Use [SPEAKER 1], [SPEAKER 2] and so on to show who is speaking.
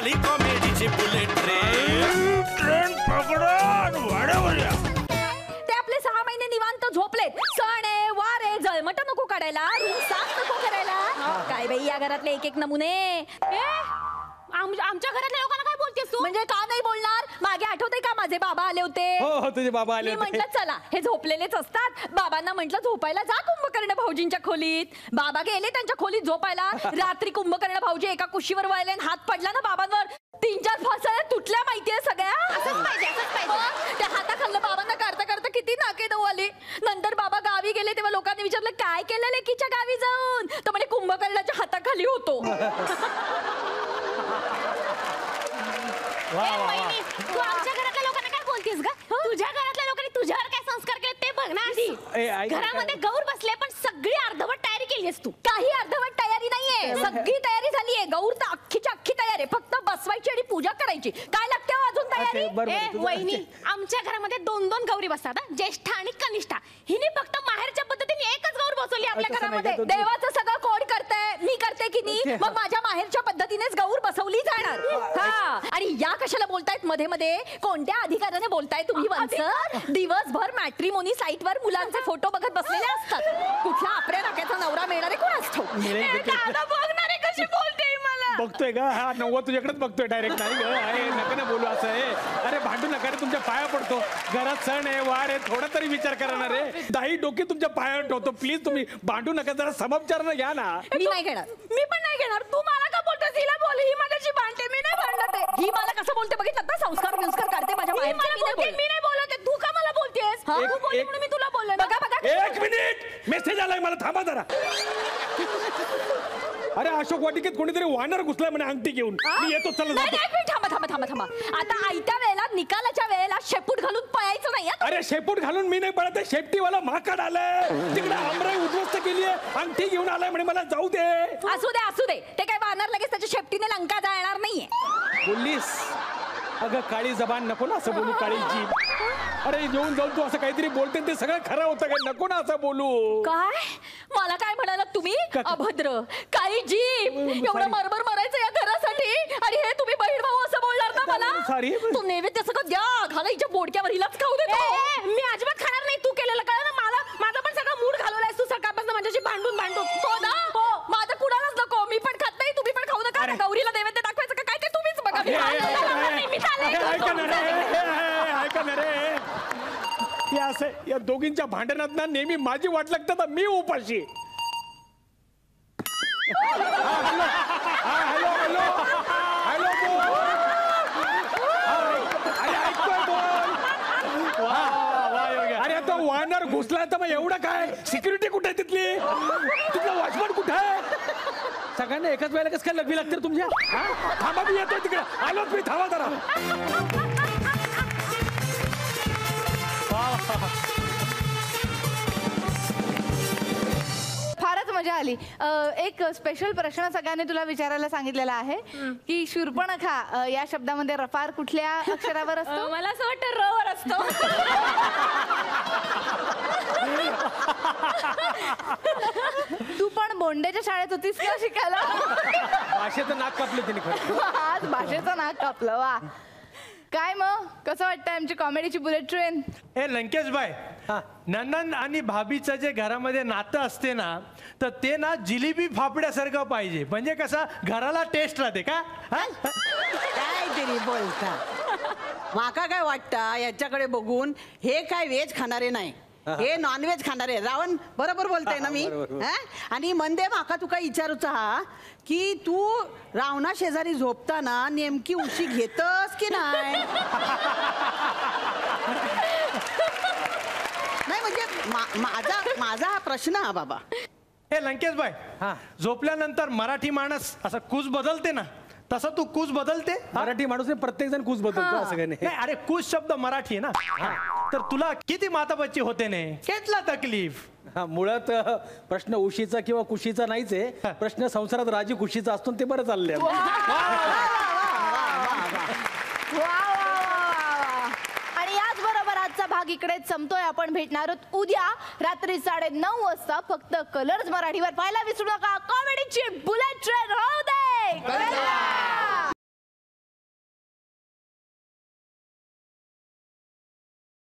[SPEAKER 1] झाली कॉमेडीची bullet train पकडा वाड्यावर या.
[SPEAKER 2] ते आपले 6 महिने निवांत झोपलेत. सण आहे, वार आहे, जळमट नको काढायला, रूम साफ नको करायला. काय बाई या घरातले एक एक नमुने.
[SPEAKER 3] आमच्या घरातल्या लोकांना काय बोलतेस तू?
[SPEAKER 2] म्हणजे का नाही बोलणार? मागे आठवतंय का माझे बाबा आले होते?
[SPEAKER 4] हो तुझे बाबा आले होते.
[SPEAKER 2] म्हटलं चला हे झोपलेलेच असतात, बाबांना म्हटलं झोपायला जा कुंभकर्ण भाऊजींच्या खोलीत. बाबा गेले त्यांच्या खोलीत झोपायला. रात्री कुंभकर्ण भाऊजी एका कुशीवर वाहिले, हात पडला ना बाबांवर. 3-4 फासळ्या तुटल्या माहितीये सगळ्या.
[SPEAKER 3] असंच पाहिजे.
[SPEAKER 2] त्या हाताखाल्लं बाबांना काढता काढता किती नाके दऊ आले. नंतर बाबा गावी गेले तेव्हा लोकांनी विचारलं काय केलं लेकीच्या गावी जाऊन? तर म्हणे कुंभकर्णाच्या हाताखाली होतो.
[SPEAKER 3] तू आमच्या घरातल्या लोकांना काय बोलतेस ग? तुझ्या घरातल्या लोकांनी तुझ्यावर काय संस्कार केले ते बघ ना आधी. घरामध्ये गौर बसले पण सगळी अर्धवट तयारी केलीस तू.
[SPEAKER 2] काही अर्धवट तयारी नाहीये, सगळी तयारी झालीये. गौर तर अख्खीच्या अख्खी तयारी, फक्त बसवायची आणि पूजा करायची. काय लागते अजून तयारी?
[SPEAKER 3] वहिनी आमच्या घरामध्ये 2-2 गौरी बसतात, ज्येष्ठा आणि कनिष्ठा. हिने फक्त माहेरच्या पद्धतीने एकच गौर बसवली आपल्या घरामध्ये.
[SPEAKER 2] देवाचं सगळं कोण करताय? मी करते की नाही? मग माझ्या माहेरच्या पद्धतीनेच गौर बसवली जाणार. हा आणि या कशाला बोलतायत मध्ये मध्ये? कोणत्या अधिकाराने बोलताय तुम्ही? दिवसभर मॅट्रिमोनी साईट वर मुलांचे फोटो बघत बसलेले असतात. कुठला आपल्या नाक्याचा नवरा मिळणारे कोण असतो?
[SPEAKER 3] बघणारे कशी बोलते मला?
[SPEAKER 4] बघतोय का? हा 90 तुझ्याकडेच बघतोय डायरेक्ट. नाही ग आहे, नका ना बोलू असं आहे. अरे भांडू नका रे, तुमच्या पाया पडतो. घरात सण आहे, वार आहे, थोडा तरी विचार करा ना रे. 10 डोके तुमच्या पायावर ठेवतो. प्लीज तुम्ही भांडू नका, जरा समविचारानं घ्या ना.
[SPEAKER 2] मी नाही घेणार.
[SPEAKER 3] मी पण नाही घेणार. तू मला का बोलतोस? हिला बोल, ही माझ्याशी भांडते. मी नाही भांडत आहे.
[SPEAKER 2] ही मला कसं बोलते बघितलं ना? संस्कार काढते माझ्या माहेरचे.
[SPEAKER 3] मी नाही बोलत. तू का मला बोलतेस? तू बोलली म्हणून मी तुला बोलले.
[SPEAKER 2] बघा बघा
[SPEAKER 4] 1 मिनिट, मेसेज आलाय मला, थांबा जरा. अरे अशोक वाटिकेत कोणीतरी वानर घुसलाय म्हणे अंगठी घेऊन. मी येतो, चला.
[SPEAKER 2] थांबा. आता आयत्या वेळेला निकालाच्या वेळेला शेपूट घालून पळायचं नाही.
[SPEAKER 4] अरे शेपूट घालून मी नाही पळत, शेपटीवाला माकड आलाय तिकडे. आमराई उद्ध्वस्त केली आहे, अंगठी घेऊन आलाय म्हणे मला जाऊ दे.
[SPEAKER 2] असू दे. ते काय वानर लगेच त्याच्या शेपटीने लंका जाणार नाहीये.
[SPEAKER 4] बोललीस? अगं काळी जबान नको ना असं बोलू, काळी जीभ. अरे येऊन जाऊन तू असं काहीतरी बोलते ते सगळं खरं होतं का? नको ना असं बोलू.
[SPEAKER 2] काय मला काय म्हणालात तुम्ही? अभद्र, काळी जीभ. एवढं मरमर मरायचं या घरासाठी आणि हे तुम्ही बहीण भाऊ असं बोलणार ना मला?
[SPEAKER 4] सॉरी.
[SPEAKER 2] तू नैवेद्य सगळं द्या, घालायच्या बोडक्यावर हिलाच खाऊ देतो.
[SPEAKER 3] मी अजिबात खाणार नाही. तू केलेलं कळलं ना मला. माझा पण सगळं मूड घालवलाय तू सकाळपासून माझ्याशी भांडून.
[SPEAKER 2] हो ना? हो, माझं कुणालाच नको. मी पण खात नाही, तुम्ही पण खाऊ नका. गौरीला नैवेद्य दाखवायचं का काय ते तुम्हीच बघा.
[SPEAKER 4] ऐका ना रे, हे असं या दोघींच्या भांडणात ना नेहमी माझी वाट लागतात, मी उपाशी. हॅलो अरे तो वानर घुसला तर मग एवढं काय? सिक्युरिटी कुठे आहे तिथली? तिथला वॉचमन कुठे आहे? सगळ्यांना एकाच वेळेला कसं काय लग्न लागते तुमच्या? थांबा, मी येतोय तिकडे. आलो मी, थांबा जरा.
[SPEAKER 5] फारच मजा आली. एक स्पेशल प्रश्न सगळ्यांनी तुला विचारायला सांगितलेला आहे की शूर्पणखा या शब्दामध्ये रफार कुठल्या अक्षरावर असतो?
[SPEAKER 3] मला असं वाटतं र वर असतो.
[SPEAKER 5] तू पण बोंडेच्या शाळेत होतीस का शिकायला?
[SPEAKER 4] भाषेचं नाक कापलं तिने खरं.
[SPEAKER 5] आज भाषेचं नाक कापलं. वा. काय मग कसं वाटतंय आमची कॉमेडीची बुलेट ट्रेन?
[SPEAKER 6] हे लंकेश बाय, नंदन आणि भाभीचं जे घरामध्ये नातं असते ना, तर ते ना जिलेबी फाफड्यासारखं पाहिजे. म्हणजे कसं घराला टेस्ट राहते का?
[SPEAKER 7] काय तरी बोलता. माका काय वाटतं याच्याकडे बघून, हे काय व्हेज खाणारे नाही, हे नॉनव्हेज खाणारे. रावण बरोबर बोलते ना मी? आणि मंदे माका तुका विचारूचा हा की तू रावणा शेजारी झोपताना नेमकी उशी घेतस की नाही? नाही म्हणजे माझा हा प्रश्न हा बाबा.
[SPEAKER 6] हे लंकेश बाय, झोपल्यानंतर मराठी माणूस असं कूस बदलते ना, तसं तू कूस बदलते?
[SPEAKER 4] मराठी माणूस प्रत्येक जण कूस बदलतो असं काही नाही.
[SPEAKER 6] अरे कूस शब्द मराठी आहे ना. तर तुला किती माताबच्ची होते ने? केतला तकलीफ?
[SPEAKER 4] मुळात प्रश्न उशीचा किंवा कुशीचा नाहीच आहे. प्रश्न संसारात राजी कुशीचा असतो ते बरं चाललंय.
[SPEAKER 5] आणि याचबरोबर आजचा भाग इकडेच संपतोय. आपण भेटणार आहोत उद्या रात्री 9:30 वाजता फक्त कलर्स मराठीवर. पाहायला विसरू नका कॉमेडीची बुलेट ट्रेन. राहू दे.